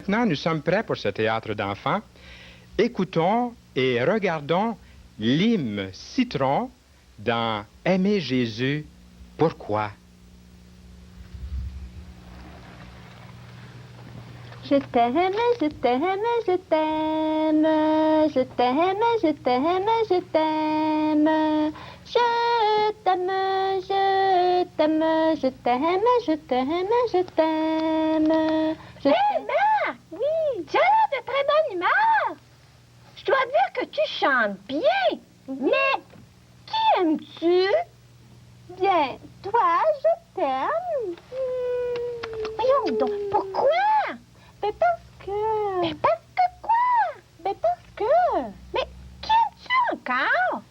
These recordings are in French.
maintenant, nous sommes prêts pour ce théâtre d'enfants. Écoutons et regardons l'hymne Citron dans Aimer Jésus, pourquoi? Je t'aime, je t'aime, je t'aime, je t'aime, je t'aime, je t'aime, je t'aime, je t'aime, je t'aime, je t'aime, je t'aime. Hé, Marc! Oui! Tu as l'air de très bonne humeur! Je dois dire que tu chantes bien, mais qui aimes-tu? Bien, toi, je t'aime. Voyons donc, pourquoi? Mais parce que... Mais parce que quoi? Mais parce que... Mais qui aimes-tu encore?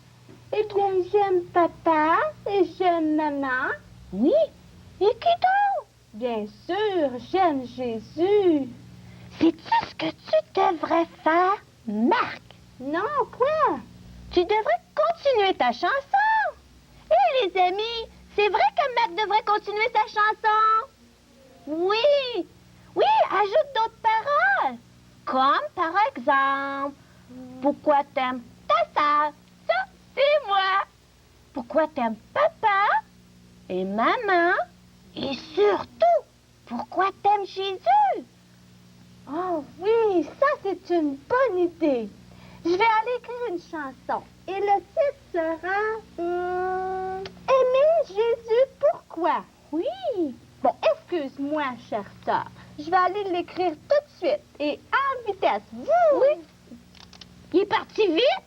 Eh bien, j'aime papa et j'aime maman. Oui? Et qui d'autre? Bien sûr, j'aime Jésus. Sais-tu ce que tu devrais faire, Marc? Non, quoi? Tu devrais continuer ta chanson. Et les amis, c'est vrai que Marc devrait continuer sa chanson. Oui, oui, ajoute d'autres paroles. Comme par exemple, pourquoi t'aimes ta sœur? Ça, c'est moi. Pourquoi t'aimes papa et maman? Et surtout, pourquoi t'aimes Jésus? Oh oui, ça c'est une bonne idée. Je vais aller écrire une chanson. Et le titre sera... Aimer Jésus, pourquoi? Oui. Bon, excuse-moi, chère sœur. Je vais aller l'écrire tout de suite et en vitesse. Oui. Il est parti vite.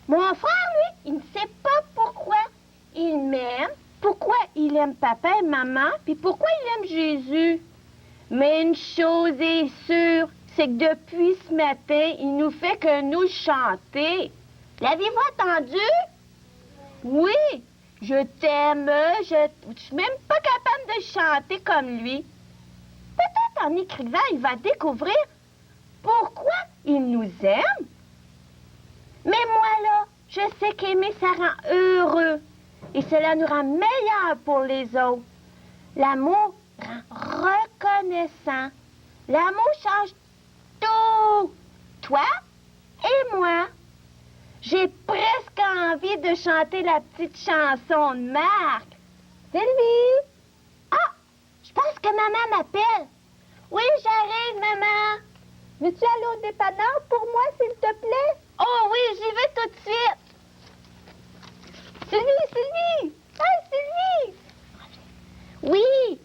Mon frère, lui, il ne sait pas pourquoi il m'aime, pourquoi il aime papa et maman, puis pourquoi il aime Jésus. Mais une chose est sûre, c'est que depuis ce matin, il nous fait que nous chanter. L'avez-vous entendu? Oui, je t'aime, je suis même pas capable de chanter comme lui. Peut-être en écrivant, il va découvrir pourquoi il nous aime. Mais moi, là, je sais qu'aimer, ça rend heureux. Et cela nous rend meilleurs pour les autres. L'amour rend reconnaissant. L'amour change tout. Toi et moi. J'ai presque envie de chanter la petite chanson de Marc. Sylvie! Ah! Je pense que maman m'appelle. Oui, j'arrive, maman. Veux-tu aller au dépanneur pour moi, s'il te plaît? Oh oui, j'y vais tout de suite. Sylvie, Sylvie! Hey, Sylvie! Oui.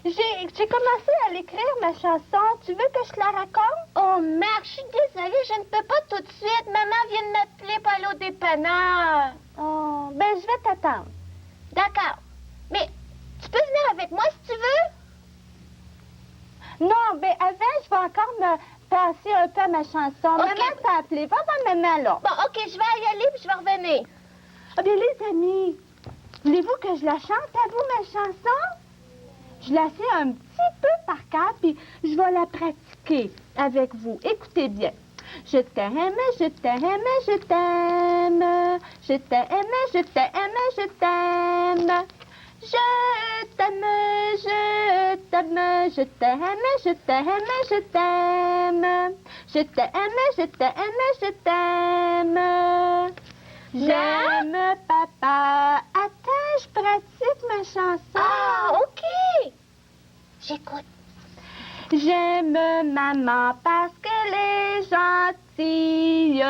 J'ai commencé à l'écrire, ma chanson. Tu veux que je te la raconte? Oh, Marc, je suis désolée, je ne peux pas tout de suite. Maman vient de m'appeler pour aller au dépanneur. Oh, ben je vais t'attendre. D'accord. Mais tu peux venir avec moi si tu veux? Non, ben avant, je vais encore me passer un peu à ma chanson. Ok. Maman t'a appelé. Va voir maman, là. Bon, OK, je vais y aller puis je vais revenir. Ah bien, les amis, voulez-vous que je la chante à vous, ma chanson? Je la sais un petit peu par cœur, puis je vais la pratiquer avec vous. Écoutez bien. Je t'aime, je t'aime, je t'aime. Je t'aime, je t'aime, je t'aime. Je t'aime, je t'aime, je t'aime, je t'aime, je t'aime. Je t'aime, je t'aime, je t'aime. J'aime papa. Attends, je pratique ma chanson. Ah, OK. J'écoute. J'aime maman parce qu'elle est gentille.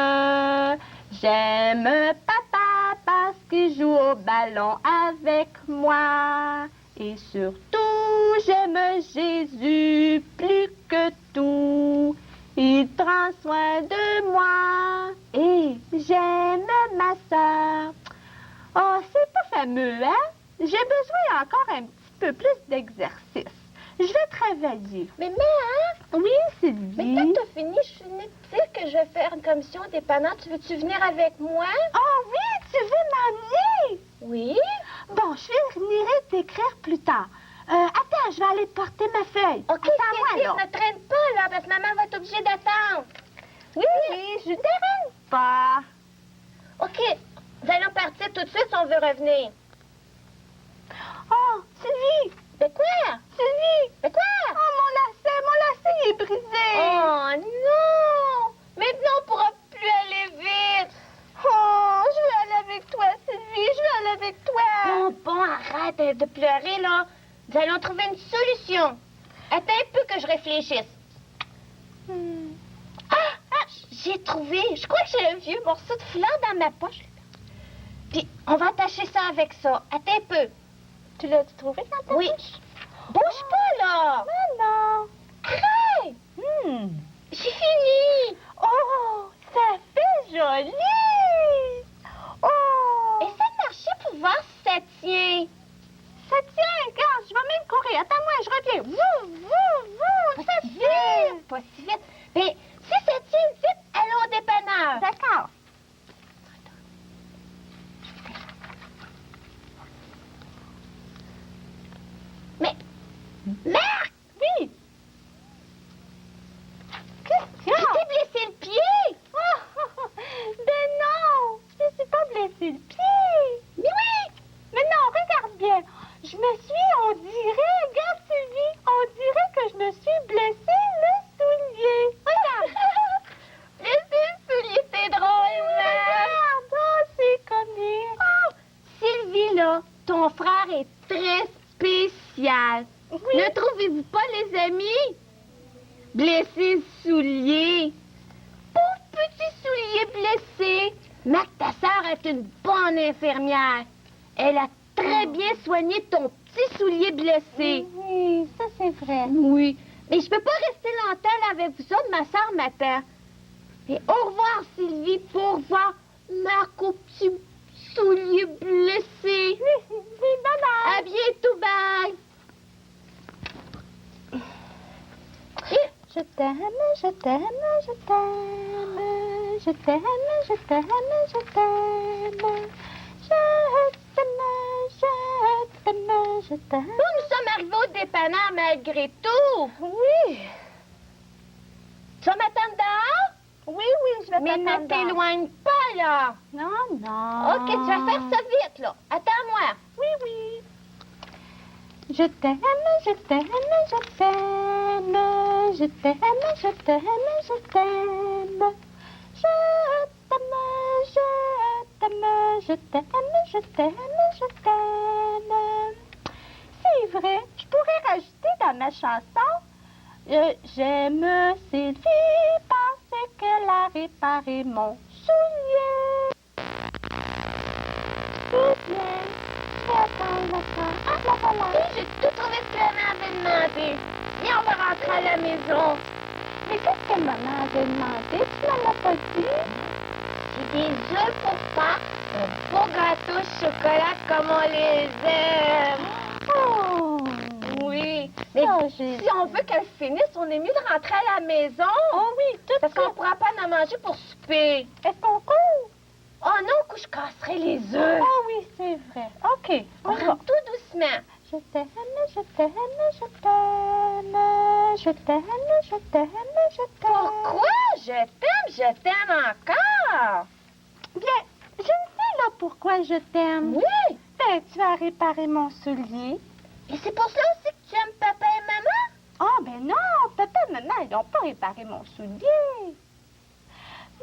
J'aime papa parce qu'il joue au ballon avec moi. Et surtout, j'aime Jésus plus que tout. Il prend soin de moi. Et j'aime ma sœur. Oh, c'est pas fameux, hein? J'ai besoin encore un petit peu plus d'exercice. Je vais travailler. Mais mère, Oui, Sylvie. mais quand t'as fini, je venais de dire que je vais faire une commission dépendante. Tu veux-tu venir avec moi? Oh oui, tu veux m'emmener? Oui. Bon, je finirai d'écrire plus tard. Attends, je vais aller porter ma feuille. OK, Attends-moi, là. ne traîne pas, là, parce que maman va être obligée d'attendre. Oui, je ne t'arrête pas. OK, nous allons partir tout de suite si on veut revenir. Oh, Sylvie! Mais quoi? Sylvie! Mais quoi? Oh, mon lacet, mon lacet il est brisé. Oh non! Maintenant, on pourra plus aller vite. Oh, je veux aller avec toi, Sylvie, je veux aller avec toi. Bon, arrête de pleurer, là. Nous allons trouver une solution. Attends un peu que je réfléchisse. Ah, j'ai trouvé. Je crois que j'ai un vieux morceau de foulard dans ma poche. Puis, on va attacher ça avec ça. Attends un peu. Tu l'as-tu trouvé dans ta Oui. poche? Bouge pas, là. Non. Arrête. J'ai fini. Oh, ça fait joli. Oh. Essaie de marcher pour voir si ça tient. Ça tient, regarde, je vais même courir. Attends-moi, je reviens. Wouh, wouh, wouh, ça tient. Pas si vite. Mais si ça tient vite, allons au dépanneur. D'accord. Mais, Marc! Oui. Qu'est-ce qu'il y Tu a? t'es blessé le pied! Oh, ben non, je ne suis pas blessé le pied. Mais oui! Mais non, regarde bien. Je me suis, on dirait, regarde Sylvie, on dirait que je me suis blessé le soulier. Regarde. Blessé le soulier, c'est drôle, Marc! Regarde, oh, c'est comique. Oh, Sylvie, là, ton frère est très spécial. Oui. Ne trouvez-vous pas, les amis? Blessé le soulier. Pauvre petit soulier blessé. Mac, ta sœur est une bonne infirmière. Elle a très bien soigné ton petit soulier blessé. Oui, ça c'est vrai. Oui, mais je peux pas rester longtemps là avec vous autres, ma sœur m'attend. Et au revoir, Sylvie, au revoir, Marc, au petit soulier blessé. Oui, bye-bye. À bientôt, bye. Je t'aime, je t'aime, je t'aime. Je t'aime, je t'aime, je t'aime. Je t'aime, je t'aime, je t'aime. Nous sommes arrivés au dépanneur malgré tout. Oui. Tu vas m'attendre dehors? Oui, oui, je vais Mais ne t'attendre. t'éloigne pas, là. Non, non. OK, tu vas faire ça vite, là. Attends-moi. Oui, oui. Je t'aime, je t'aime, je t'aime. Je t'aime, je t'aime, je t'aime. Je t'aime, je t'aime, je t'aime, je t'aime, je t'aime. C'est vrai, je pourrais rajouter dans ma chanson j'aime Sylvie parce qu'elle a réparé mon soulier. C'est bien. Attends, ah, la voilà. Oui, j'ai tout trouvé ce que la maman avait demandé. Viens, on va rentrer à la maison. Mais qu'est-ce que maman avait demandé? Tu m'en as pas dit? J'ai des œufs pour Pâques, un beau gâteau au chocolat comme on les aime. Oh! Oui, mais Oh, j'ai... si on veut qu'elle finisse, on est mieux de rentrer à la maison. Oh oui, tout Parce qu'on ne pourra pas en manger pour souper. Est-ce qu'on court? Oh non, que je casserai les œufs. Oh oui, c'est vrai. OK, On on va. rentre tout doucement. Je t'aime, je t'aime, je t'aime. Je t'aime, je t'aime, je t'aime. Pourquoi? Je t'aime encore. Bien, je ne sais là pourquoi je t'aime. Oui. Ben, tu as réparé mon soulier. Et c'est pour cela aussi que tu aimes papa et maman? Ah, ben non, papa et maman, ils n'ont pas réparé mon soulier.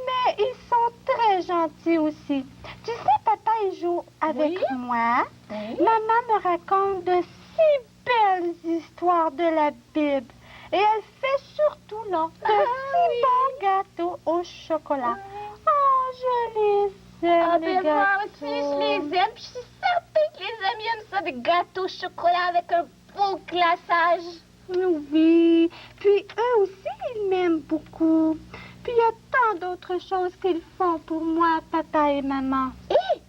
Mais ils sont très gentils aussi. Tu sais, papa, il joue avec Oui. moi. Oui. Maman me raconte de si belles histoires de la Bible. Et elle fait surtout, là, de si bons gâteaux au chocolat. Oh, je les aime, Ah, les ben moi gâteaux. aussi, je les aime. Puis je suis certaine que les amis aiment ça, des gâteaux au chocolat avec un beau glaçage. Oui, puis eux aussi, ils m'aiment beaucoup. Puis il y a tant d'autres choses qu'ils font pour moi, papa et maman. Et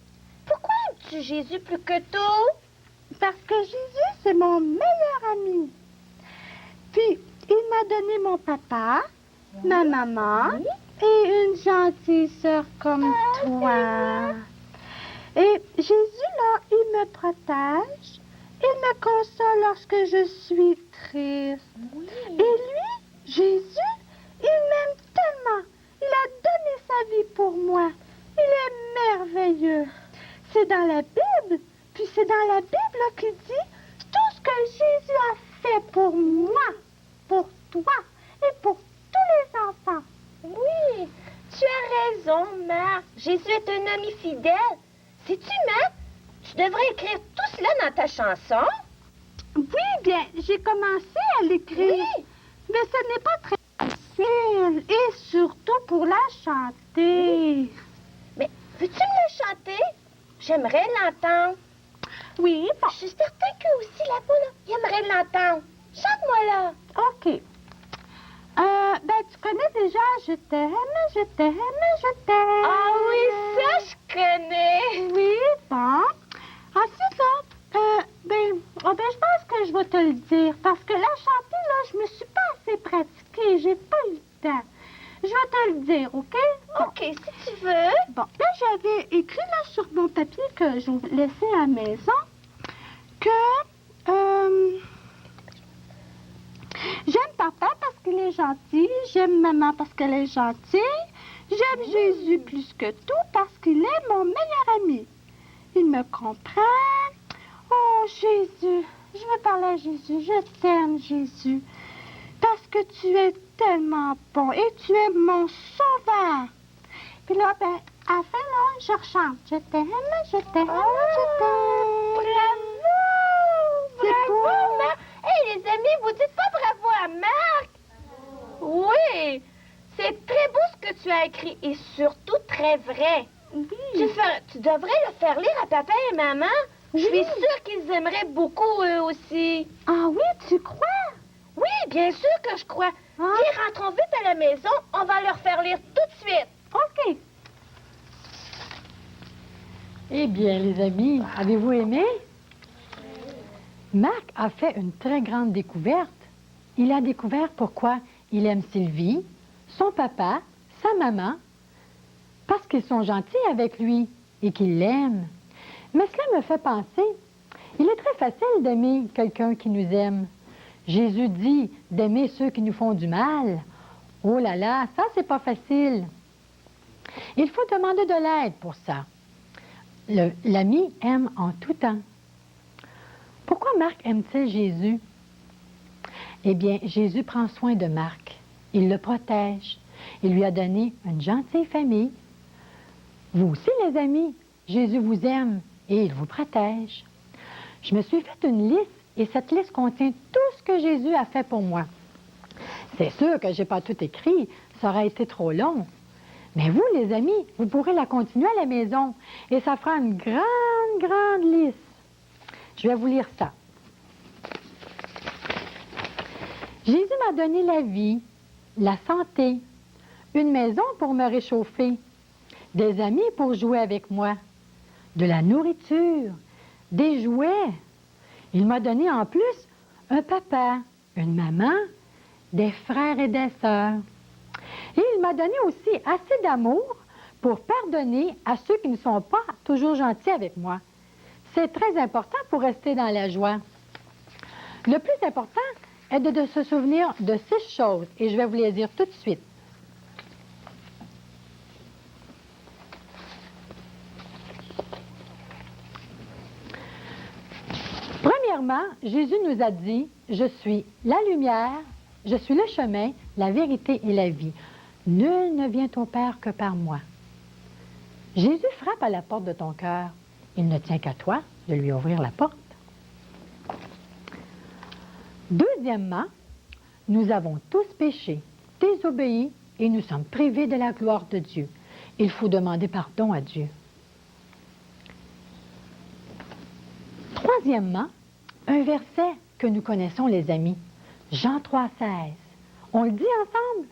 pourquoi aimes-tu Jésus plus que tout? Parce que Jésus, c'est mon meilleur ami. Puis, il m'a donné mon papa, ma maman et une gentille sœur comme toi. Et Jésus, là, il me protège. Il me console lorsque je suis triste. Et lui, Jésus, il m'aime tellement. Il a donné sa vie pour moi. Il est merveilleux. C'est dans la Bible. Puis c'est dans la Bible là, qu'il dit tout ce que Jésus a fait pour moi, pour toi. Tu as raison, Marc. Jésus est un ami fidèle. Sais-tu, Marc, tu devrais écrire tout cela dans ta chanson. Oui, bien, j'ai commencé à l'écrire. Oui. Mais ce n'est pas très facile. Et surtout pour la chanter. Mais veux-tu me le chanter? J'aimerais l'entendre. Oui, bon. Je suis certaine que aussi là-bas, là, il aimerait l'entendre. Chante-moi là. OK. Ben, tu connais déjà Je t'aime, je t'aime, je t'aime. Ah oui, ça, je connais. Oui, bon. Ah, c'est ça. Je pense que je vais te le dire. Parce que la chanter, là, je me suis pas assez pratiquée. J'ai pas eu le temps. Je vais te le dire, OK? OK, si tu veux. Bon, là, j'avais écrit là sur mon papier que je vous laissais à la maison que j'aime papa parce qu'il est gentil, j'aime maman parce qu'elle est gentille, j'aime Jésus plus que tout parce qu'il est mon meilleur ami. Il me comprend. Oh, Jésus, je veux parler à Jésus, je t'aime, Jésus, parce que tu es tellement bon et tu es mon sauveur. Puis là, ben, à la fin, là, je rechante. Je t'aime, je t'aime, je t'aime. Bravo! C'est Bravo, beau. Marc! Hey, les amis, vous dites pas bravo à Marc? Oui! C'est très beau ce que tu as écrit et surtout très vrai. Oui. Tu devrais le faire lire à papa et maman. Je suis sûre qu'ils aimeraient beaucoup eux aussi. Ah oui, tu crois? Oui, bien sûr que je crois. Ah. Viens, rentrons vite à la maison. On va leur faire lire tout de suite. OK. Eh bien, les amis, avez-vous aimé? Marc a fait une très grande découverte. Il a découvert pourquoi il aime Sylvie, son papa, sa maman, parce qu'ils sont gentils avec lui et qu'ils l'aiment. Mais cela me fait penser, il est très facile d'aimer quelqu'un qui nous aime. Jésus dit d'aimer ceux qui nous font du mal. Oh là là, ça, c'est pas facile. Il faut demander de l'aide pour ça. L'ami aime en tout temps. Pourquoi Marc aime-t-il Jésus? Eh bien, Jésus prend soin de Marc. Il le protège. Il lui a donné une gentille famille. Vous aussi, les amis, Jésus vous aime et il vous protège. Je me suis fait une liste et cette liste contient tout ce que Jésus a fait pour moi. C'est sûr que je n'ai pas tout écrit, ça aurait été trop long. Mais vous, les amis, vous pourrez la continuer à la maison et ça fera une grande, grande liste. Je vais vous lire ça. Jésus m'a donné la vie, la santé, une maison pour me réchauffer, des amis pour jouer avec moi, de la nourriture, des jouets. Il m'a donné en plus un papa, une maman, des frères et des sœurs. Et il m'a donné aussi assez d'amour pour pardonner à ceux qui ne sont pas toujours gentils avec moi. C'est très important pour rester dans la joie. Le plus important est de se souvenir de 6 choses, et je vais vous les dire tout de suite. Premièrement, Jésus nous a dit, « Je suis la lumière, je suis le chemin, la vérité et la vie. Nul ne vient au Père que par moi. » Jésus frappe à la porte de ton cœur. Il ne tient qu'à toi de lui ouvrir la porte. Deuxièmement, nous avons tous péché, désobéi et nous sommes privés de la gloire de Dieu. Il faut demander pardon à Dieu. Troisièmement, un verset que nous connaissons, les amis, Jean 3,16. On le dit ensemble.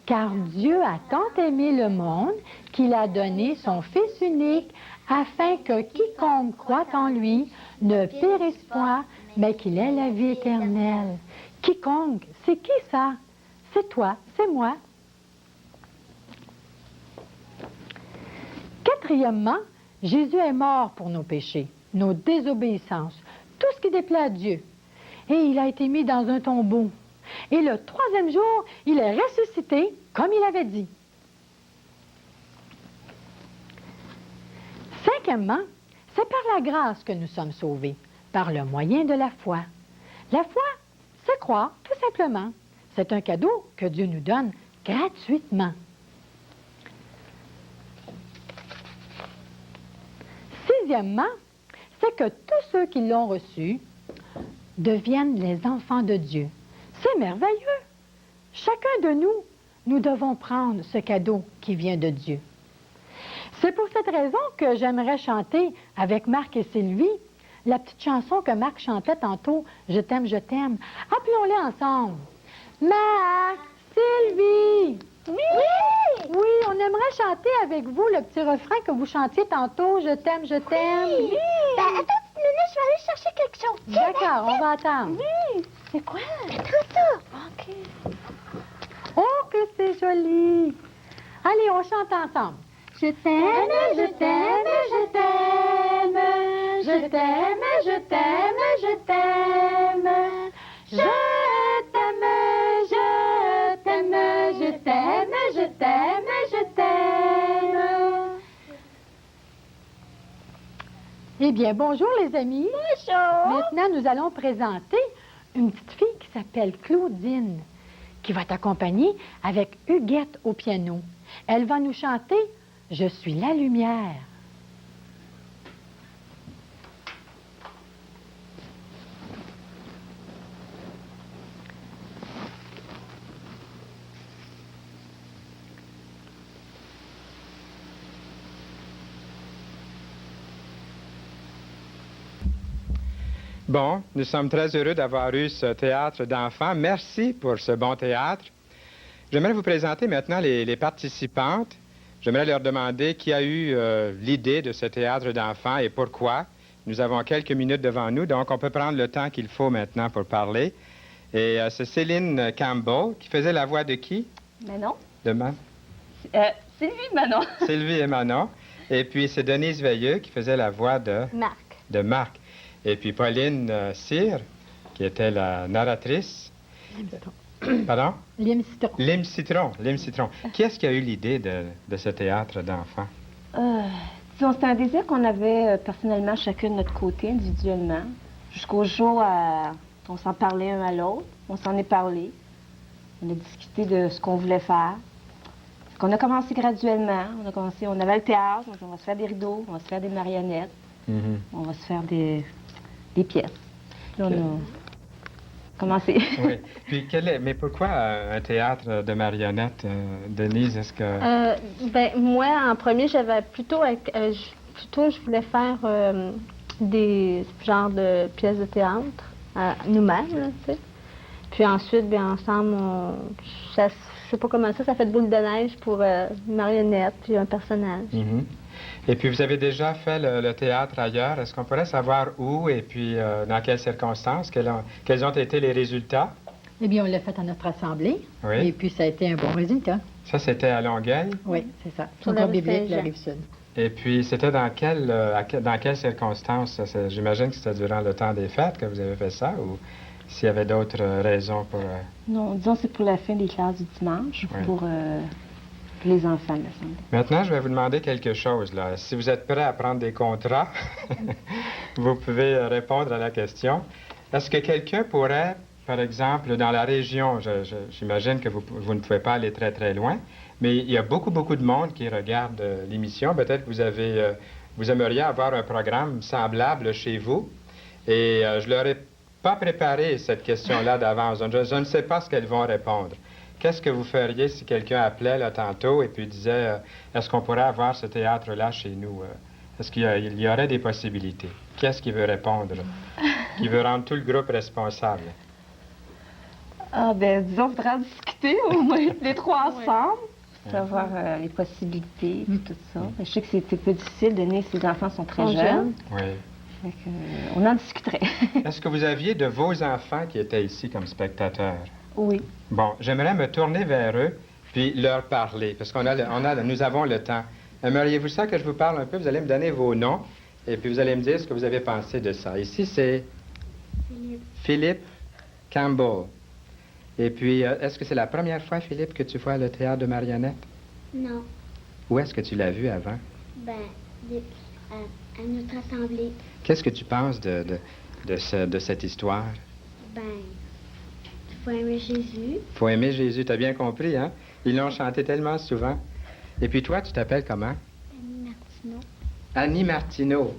« Car Dieu a tant aimé le monde qu'il a donné son Fils unique afin que quiconque croit en lui ne périsse point, mais qu'il ait la vie éternelle. » Quiconque, c'est qui ça? C'est toi, c'est moi. Quatrièmement, Jésus est mort pour nos péchés, nos désobéissances, tout ce qui déplaît à Dieu. Et il a été mis dans un tombeau. Et le 3e jour, il est ressuscité, comme il avait dit. Cinquièmement, c'est par la grâce que nous sommes sauvés, par le moyen de la foi. La foi, c'est croire, tout simplement. C'est un cadeau que Dieu nous donne gratuitement. deuxièmement, c'est que tous ceux qui l'ont reçu deviennent les enfants de Dieu. C'est merveilleux. Chacun de nous, nous devons prendre ce cadeau qui vient de Dieu. C'est pour cette raison que j'aimerais chanter avec Marc et Sylvie la petite chanson que Marc chantait tantôt, « Je t'aime, je t'aime ». Appelons-les ensemble. Marc, Sylvie. Oui! Oui, on aimerait chanter avec vous le petit refrain que vous chantiez tantôt, « Je t'aime, je t'aime ». Oui! Ben, attends une petite minute, je vais aller chercher quelque chose. D'accord, on va attendre. Oui. C'est quoi? Attends ça. OK. Oh, que c'est joli! Allez, on chante ensemble. Je t'aime, je t'aime, je t'aime. Je t'aime, je t'aime, je t'aime. Je t'aime, je t'aime, je t'aime, je t'aime, je t'aime. Eh bien, bonjour les amis. Bonjour. Maintenant, nous allons présenter une petite fille qui s'appelle Claudine, qui va t'accompagner avec Huguette au piano. Elle va nous chanter « Je suis la lumière ». Bon, nous sommes très heureux d'avoir eu ce théâtre d'enfants. Merci pour ce bon théâtre. J'aimerais vous présenter maintenant les participantes. J'aimerais leur demander qui a eu l'idée de ce théâtre d'enfants et pourquoi. Nous avons quelques minutes devant nous, donc on peut prendre le temps qu'il faut maintenant pour parler. Et c'est Céline Campbell qui faisait la voix de qui? Manon. De Manon. Sylvie Manon. Sylvie et Manon. Et puis c'est Denise Veilleux qui faisait la voix de Marc. Et puis Pauline Cyr, qui était la narratrice. Pardon? Lime Citron. Lime Citron. Qui est-ce qui a eu l'idée de ce théâtre d'enfants? Disons, c'était un désir qu'on avait personnellement chacun de notre côté, individuellement, jusqu'au jour où on s'en parlait un à l'autre. On s'en est parlé. On a discuté de ce qu'on voulait faire. On a commencé graduellement. On avait le théâtre, on va se faire des rideaux, on va se faire des marionnettes, on va se faire des pièces. Puis on a commencé. Oui. Puis mais pourquoi un théâtre de marionnettes, Denise? Est-ce que... Ben moi, en premier, j'avais je voulais faire des genres de pièces de théâtre nous-mêmes, là, tu sais. Puis ensuite, bien ensemble, je sais pas comment ça fait de boule de neige pour une marionnette puis un personnage. Et puis, vous avez déjà fait le théâtre ailleurs. Est-ce qu'on pourrait savoir où et puis dans quelles circonstances? Quels ont été les résultats? Eh bien, on l'a fait à notre assemblée. Oui. Et puis, ça a été un bon résultat. Ça, c'était à Longueuil? Oui, c'est ça. Sur Au la Cours rue biblique, la Saint-Jean. Rive-Sud. Et puis, c'était dans quelles circonstances? J'imagine que c'était durant le temps des fêtes que vous avez fait ça ou s'il y avait d'autres raisons pour... Non, disons c'est pour la fin des classes du dimanche, Oui. pour les enfants de l'Assemblée. Maintenant, je vais vous demander quelque chose, là. Si vous êtes prêt à prendre des contrats, vous pouvez répondre à la question. Est-ce que quelqu'un pourrait, par exemple, dans la région, j'imagine que vous ne pouvez pas aller très, très loin, mais il y a beaucoup, beaucoup de monde qui regarde l'émission. Peut-être que vous aimeriez avoir un programme semblable chez vous. Et je leur ai pas préparé cette question-là d'avance. Je ne sais pas ce qu'elles vont répondre. Qu'est-ce que vous feriez si quelqu'un appelait là tantôt et puis disait est-ce qu'on pourrait avoir ce théâtre-là chez nous? Est-ce qu'il y aurait des possibilités? Qui est-ce qui veut répondre? Qui veut rendre tout le groupe responsable? Ah, ben, disons, il faudra en discuter au moins les trois ensemble, savoir les possibilités et tout ça. Je sais que c'était peu difficile, Denis, ses enfants sont très jeunes. Oui. Fait que, on en discuterait. Est-ce que vous aviez de vos enfants qui étaient ici comme spectateurs? Oui. Bon, j'aimerais me tourner vers eux puis leur parler, parce nous avons le temps. Aimeriez-vous ça que je vous parle un peu? Vous allez me donner vos noms et puis vous allez me dire ce que vous avez pensé de ça. Ici, c'est Philippe Campbell. Et puis, est-ce que c'est la première fois, Philippe, que tu vois le théâtre de marionnettes? Non. Où est-ce que tu l'as vu avant? Ben, à notre assemblée. Qu'est-ce que tu penses de cette histoire? Ben, il faut aimer Jésus. Faut aimer Jésus, t'as bien compris, hein? Ils l'ont chanté tellement souvent. Et puis toi, tu t'appelles comment? Annie Martineau. Annie Martineau.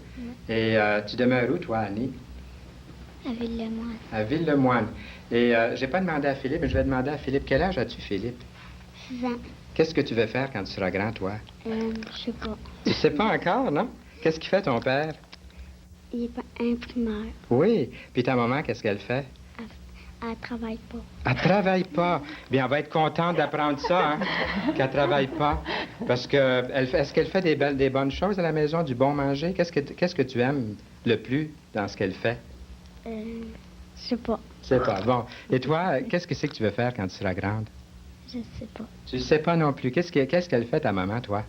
Et tu demeures où, toi, Annie? À Ville-le-Moine. À Ville-le-Moine. Et j'ai pas demandé à Philippe, mais je vais demander à Philippe. Quel âge as-tu, Philippe? 6 ans. Qu'est-ce que tu veux faire quand tu seras grand, toi? Je sais pas. Tu sais pas encore, non? Qu'est-ce qu'il fait, ton père? Il est pas imprimeur. Oui. Puis ta maman, qu'est-ce qu'elle fait? Elle travaille pas. Elle travaille pas. Bien, on va être contente d'apprendre ça, hein? Qu'elle travaille pas. Parce que, est-ce qu'elle fait des bonnes choses à la maison, du bon manger? Qu'est-ce que tu aimes le plus dans ce qu'elle fait? Je sais pas. C'est pas bon. Et toi, qu'est-ce que c'est que tu veux faire quand tu seras grande? Je sais pas. Tu sais pas non plus. Qu'est-ce qu'elle fait, ta maman, toi?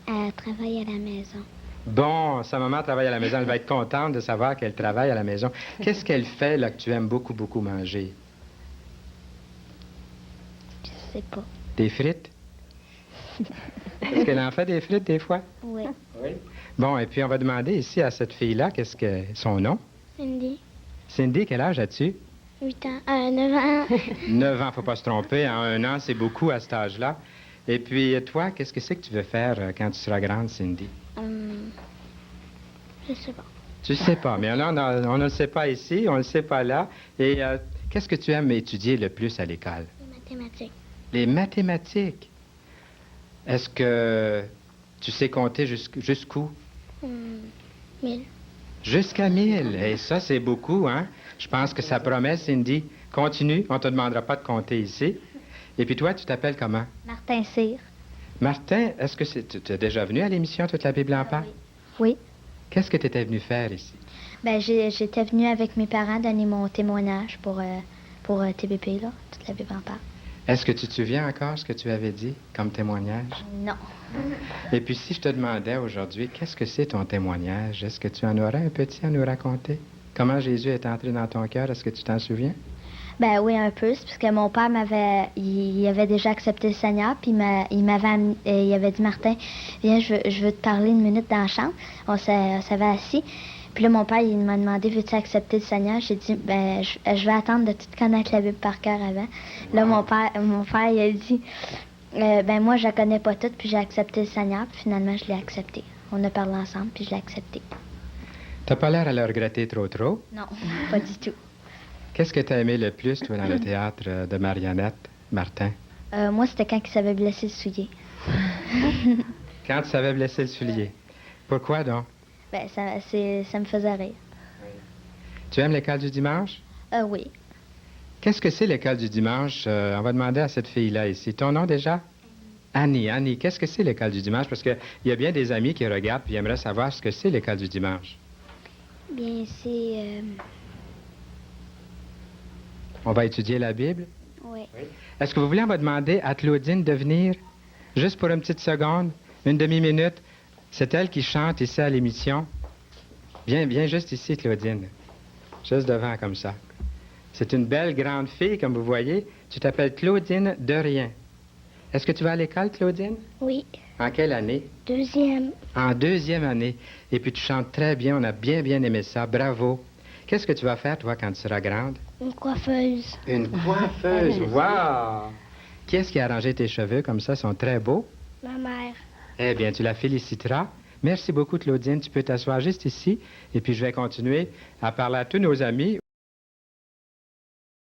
Elle travaille à la maison. Bon, sa maman travaille à la maison. Elle va être contente de savoir qu'elle travaille à la maison. Qu'est-ce qu'elle fait, là, que tu aimes beaucoup, beaucoup manger? Je sais pas. Des frites? Est-ce qu'elle en fait des frites, des fois? Oui. Oui. Bon, et puis on va demander ici à cette fille-là, qu'est-ce que son nom? Cindy. Cindy, quel âge as-tu? 8 ans. 9 ans. 9 ans, faut pas se tromper. En 1 an, c'est beaucoup à cet âge-là. Et puis, toi, qu'est-ce que c'est que tu veux faire quand tu seras grande, Cindy? Je sais pas. Tu sais pas, mais là, on ne le sait pas ici, on ne le sait pas là. Et qu'est-ce que tu aimes étudier le plus à l'école? Les mathématiques. Les mathématiques. Est-ce que tu sais compter jusqu'où? 1000. Jusqu'à 1000. Et ça, c'est beaucoup, hein? Je pense que ça promet, Cindy. Continue, on ne te demandera pas de compter ici. Et puis toi, tu t'appelles comment? Martin Cyr. Martin, est-ce que tu es déjà venu à l'émission Toute la Bible en parle? Oui. Qu'est-ce que tu étais venu faire ici? Ben, j'étais venue avec mes parents donner mon témoignage pour TBP, là, Toute la Bible en parle. Est-ce que tu te souviens encore ce que tu avais dit comme témoignage? Non. Et puis si je te demandais aujourd'hui, qu'est-ce que c'est ton témoignage? Est-ce que tu en aurais un petit à nous raconter? Comment Jésus est entré dans ton cœur? Est-ce que tu t'en souviens? Ben oui, un peu. C'est parce que mon père il avait déjà accepté le Seigneur, puis il avait dit, Martin, viens, je veux te parler une minute dans la chambre. On s'avait assis. Puis là, mon père, il m'a demandé, veux-tu accepter le Seigneur? J'ai dit, ben, je vais attendre de tout connaître la Bible par cœur avant. Là, mon père, il a dit, ben, moi, je la connais pas toute, puis j'ai accepté le Seigneur, puis finalement, je l'ai accepté. On a parlé ensemble, puis je l'ai accepté. T'as pas l'air à le regretter trop? Non, pas du tout. Qu'est-ce que tu as aimé le plus, toi, dans le théâtre de marionnette, Martin? Moi, c'était quand il savait blesser le soulier. Quand tu savais blesser le soulier. Pourquoi donc? Ben, ça me faisait rire. Tu aimes l'école du dimanche? Oui. Qu'est-ce que c'est l'école du dimanche? On va demander à cette fille-là ici. Ton nom déjà? Annie. Annie, qu'est-ce que c'est l'école du dimanche? Parce qu'il y a bien des amis qui regardent et aimeraient savoir ce que c'est l'école du dimanche. Bien, c'est... On va étudier la Bible? Oui. Est-ce que vous voulez, on va demander à Claudine de venir, juste pour une petite seconde, une demi-minute? C'est elle qui chante ici à l'émission. Viens juste ici, Claudine. Juste devant, comme ça. C'est une belle grande fille, comme vous voyez. Tu t'appelles Claudine de Rien. Est-ce que tu vas à l'école, Claudine? Oui. En quelle année? 2e. En 2e année. Et puis tu chantes très bien. On a bien, bien aimé ça. Bravo. Qu'est-ce que tu vas faire, toi, quand tu seras grande? Une coiffeuse. Une coiffeuse. Wow! Qui est-ce qui a arrangé tes cheveux comme ça? Ils sont très beaux. Ma mère. Eh bien, tu la féliciteras. Merci beaucoup, Claudine. Tu peux t'asseoir juste ici. Et puis, je vais continuer à parler à tous nos amis.